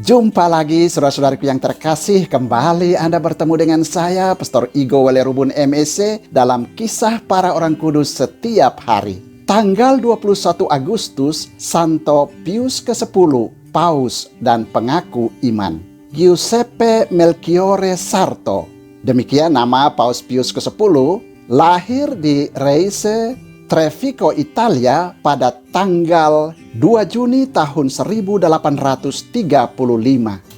Jumpa lagi saudara-saudariku yang terkasih, kembali Anda bertemu dengan saya, Pastor Igo Walerubun MEC, dalam kisah para orang kudus setiap hari. Tanggal 21 Agustus, Santo Pius ke-10, Paus dan pengaku iman, Giuseppe Melchiorre Sarto. Demikian nama Paus Pius ke-10, lahir di Reise, Treviso, Italia pada tanggal 2 Juni tahun 1835.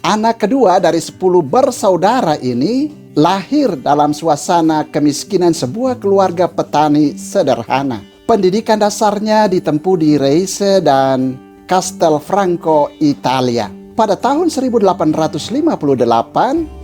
Anak kedua dari 10 bersaudara ini lahir dalam suasana kemiskinan sebuah keluarga petani sederhana. Pendidikan dasarnya ditempuh di Reise dan Castelfranco, Italia. Pada tahun 1858,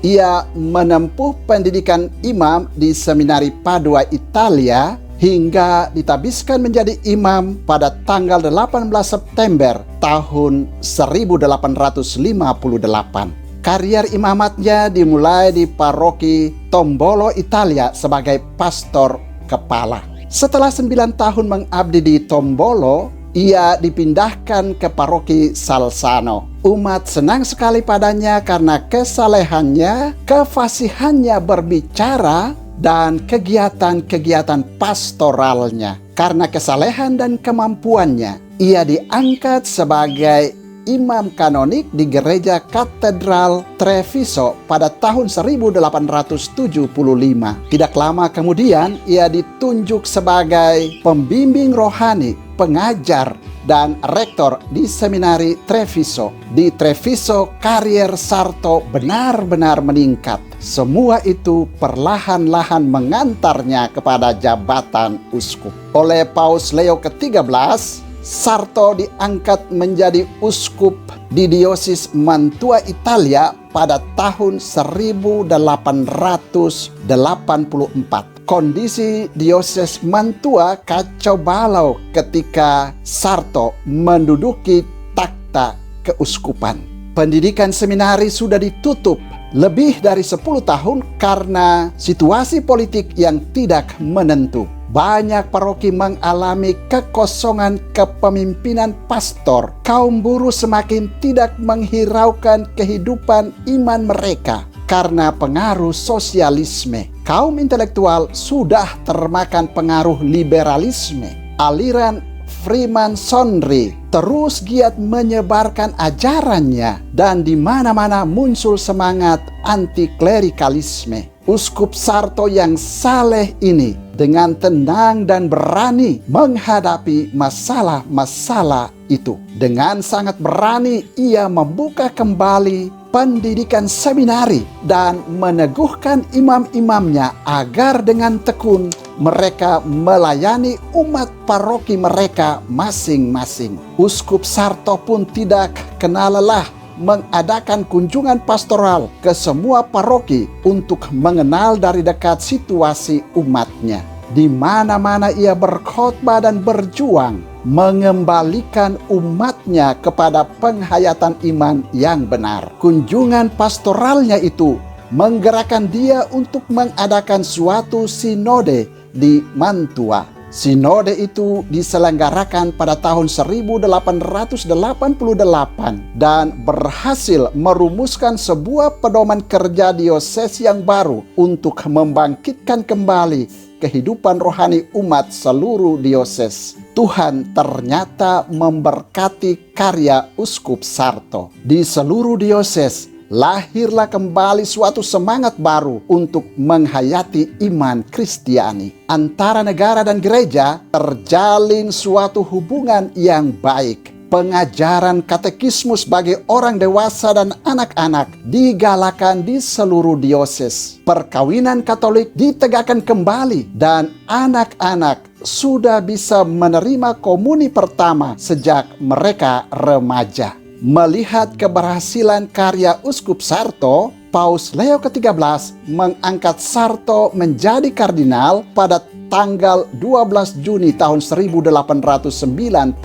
ia menempuh pendidikan imam di Seminari Padua, Italia, hingga ditabiskan menjadi imam pada tanggal 18 September tahun 1858. Karier imamatnya dimulai di paroki Tombolo, Italia sebagai pastor kepala. Setelah 9 tahun mengabdi di Tombolo, ia dipindahkan ke paroki Salzano. Umat senang sekali padanya karena kesalehannya, kefasihannya berbicara, dan kegiatan-kegiatan pastoralnya. Karena kesalehan dan kemampuannya, ia diangkat sebagai imam kanonik di gereja Katedral Treviso pada tahun 1875. Tidak lama kemudian, ia ditunjuk sebagai pembimbing rohani, pengajar, dan rektor di Seminari Treviso. Di Treviso, karier Sarto benar-benar meningkat. Semua itu perlahan-lahan mengantarnya kepada jabatan uskup. Oleh Paus Leo ke-13, Sarto diangkat menjadi uskup di Diosis Mantua, Italia pada tahun 1884. Kondisi Diosis Mantua kacau balau ketika Sarto menduduki takhta keuskupan. Pendidikan seminari sudah ditutup lebih dari 10 tahun karena situasi politik yang tidak menentu. Banyak paroki mengalami kekosongan kepemimpinan pastor. Kaum buruh semakin tidak menghiraukan kehidupan iman mereka karena pengaruh sosialisme. Kaum intelektual sudah termakan pengaruh liberalisme. Aliran Freemasonry terus giat menyebarkan ajarannya dan di mana-mana muncul semangat anti-klerikalisme. Uskup Sarto yang saleh ini dengan tenang dan berani menghadapi masalah-masalah itu. Dengan sangat berani ia membuka kembali pendidikan seminari dan meneguhkan imam-imamnya agar dengan tekun mereka melayani umat paroki mereka masing-masing. Uskup Sarto pun tidak kenal lelah mengadakan kunjungan pastoral ke semua paroki untuk mengenal dari dekat situasi umatnya. Di mana-mana ia berkhotbah dan berjuang mengembalikan umatnya kepada penghayatan iman yang benar. Kunjungan pastoralnya itu menggerakkan dia untuk mengadakan suatu sinode di Mantua. Sinode itu diselenggarakan pada tahun 1888 dan berhasil merumuskan sebuah pedoman kerja dioses yang baru untuk membangkitkan kembali kehidupan rohani umat seluruh dioses. Tuhan ternyata memberkati karya Uskup Sarto. Di seluruh dioses lahirlah kembali suatu semangat baru untuk menghayati iman Kristiani. Antara negara dan gereja terjalin suatu hubungan yang baik. Pengajaran katekismus bagi orang dewasa dan anak-anak digalakan di seluruh dioses. Perkawinan Katolik ditegakkan kembali dan anak-anak sudah bisa menerima komuni pertama sejak mereka remaja. Melihat keberhasilan karya Uskup Sarto, Paus Leo ke-13 mengangkat Sarto menjadi kardinal pada tanggal 12 Juni tahun 1893.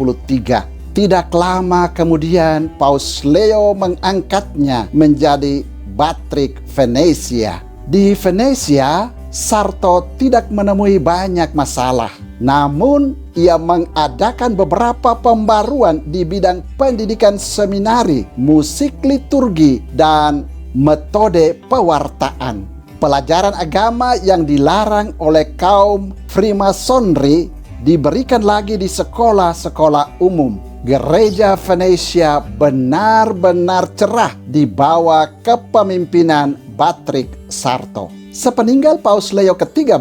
Tidak lama kemudian Paus Leo mengangkatnya menjadi Batrik Venesia. Di Venesia, Sarto tidak menemui banyak masalah. Namun ia mengadakan beberapa pembaruan di bidang pendidikan seminari, musik liturgi, dan metode pewartaan. Pelajaran agama yang dilarang oleh kaum Freemasonry diberikan lagi di sekolah-sekolah umum. Gereja Venesia benar-benar cerah di bawah kepemimpinan Patrick Sarto. Sepeninggal Paus Leo ke-13,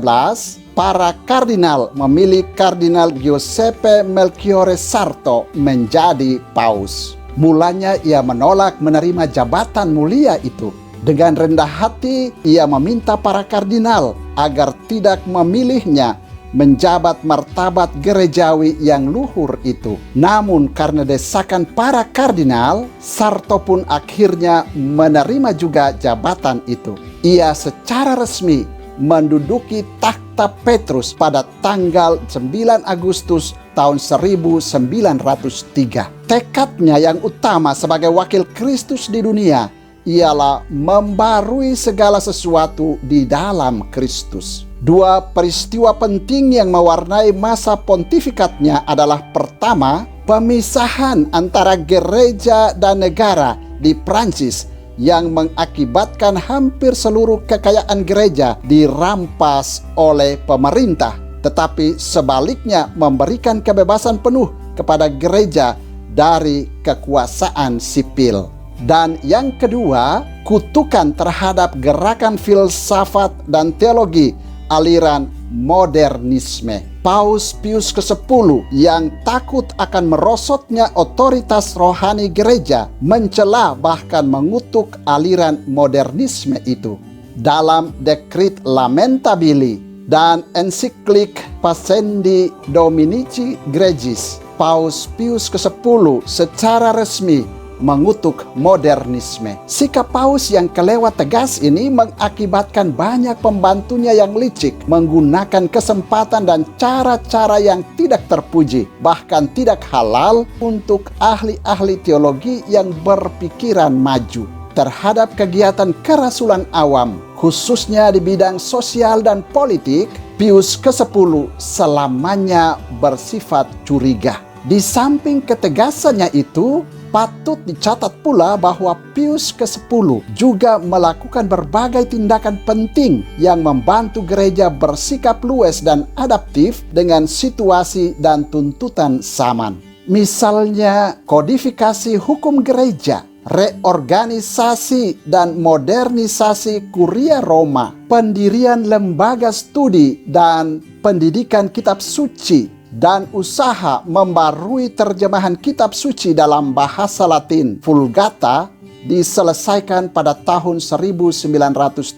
para kardinal memilih Kardinal Giuseppe Melchiorre Sarto menjadi paus. Mulanya ia menolak menerima jabatan mulia itu. Dengan rendah hati, ia meminta para kardinal agar tidak memilihnya menjabat martabat gerejawi yang luhur itu. Namun karena desakan para kardinal, Sarto pun akhirnya menerima juga jabatan itu. Ia secara resmi menduduki takhta Petrus pada tanggal 9 Agustus tahun 1903. Tekadnya yang utama sebagai wakil Kristus di dunia ialah membarui segala sesuatu di dalam Kristus. Dua peristiwa penting yang mewarnai masa pontifikatnya adalah pertama, pemisahan antara gereja dan negara di Prancis yang mengakibatkan hampir seluruh kekayaan gereja dirampas oleh pemerintah, tetapi sebaliknya memberikan kebebasan penuh kepada gereja dari kekuasaan sipil. Dan yang kedua, kutukan terhadap gerakan filsafat dan teologi aliran modernisme. Paus Pius ke-10 yang takut akan merosotnya otoritas rohani gereja mencela bahkan mengutuk aliran modernisme itu. Dalam Decret Lamentabili dan ensiklik Pascendi Dominici Gregis, Paus Pius ke-10 secara resmi mengutuk modernisme. Sikap paus yang kelewat tegas ini mengakibatkan banyak pembantunya yang licik menggunakan kesempatan dan cara-cara yang tidak terpuji, bahkan tidak halal untuk ahli-ahli teologi yang berpikiran maju terhadap kegiatan kerasulan awam, khususnya di bidang sosial dan politik. Pius ke-10 selamanya bersifat curiga. Di samping ketegasannya itu, patut dicatat pula bahwa Pius ke-10 juga melakukan berbagai tindakan penting yang membantu gereja bersikap luwes dan adaptif dengan situasi dan tuntutan zaman. Misalnya kodifikasi hukum gereja, reorganisasi dan modernisasi Kuria Roma, pendirian lembaga studi dan pendidikan kitab suci, dan usaha membarui terjemahan kitab suci dalam bahasa Latin Vulgata diselesaikan pada tahun 1979.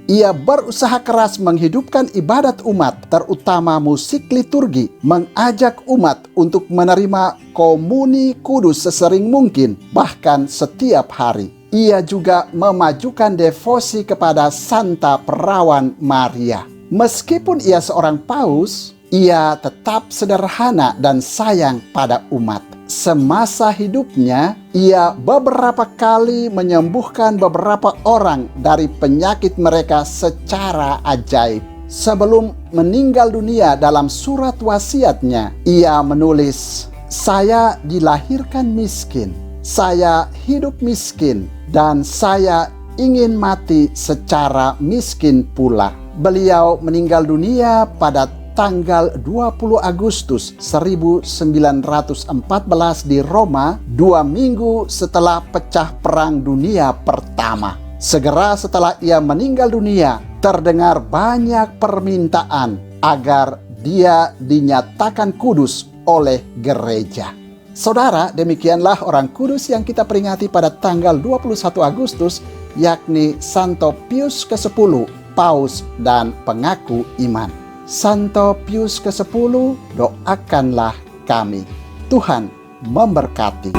Ia berusaha keras menghidupkan ibadat umat, terutama musik liturgi, mengajak umat untuk menerima komuni kudus sesering mungkin, bahkan setiap hari. Ia juga memajukan devosi kepada Santa Perawan Maria. Meskipun ia seorang paus, ia tetap sederhana dan sayang pada umat. Semasa hidupnya, ia beberapa kali menyembuhkan beberapa orang dari penyakit mereka secara ajaib. Sebelum meninggal dunia, dalam surat wasiatnya, ia menulis, "Saya dilahirkan miskin, saya hidup miskin, dan saya ingin mati secara miskin pula." Beliau meninggal dunia pada tanggal 20 Agustus 1914 di Roma, 2 minggu setelah pecah Perang Dunia Pertama. Segera setelah ia meninggal dunia, terdengar banyak permintaan agar dia dinyatakan kudus oleh gereja. Saudara, demikianlah orang kudus yang kita peringati pada tanggal 21 Agustus, yakni Santo Pius ke-10, Paus dan pengaku iman. Santo Pius ke-10, doakanlah kami. Tuhan memberkati.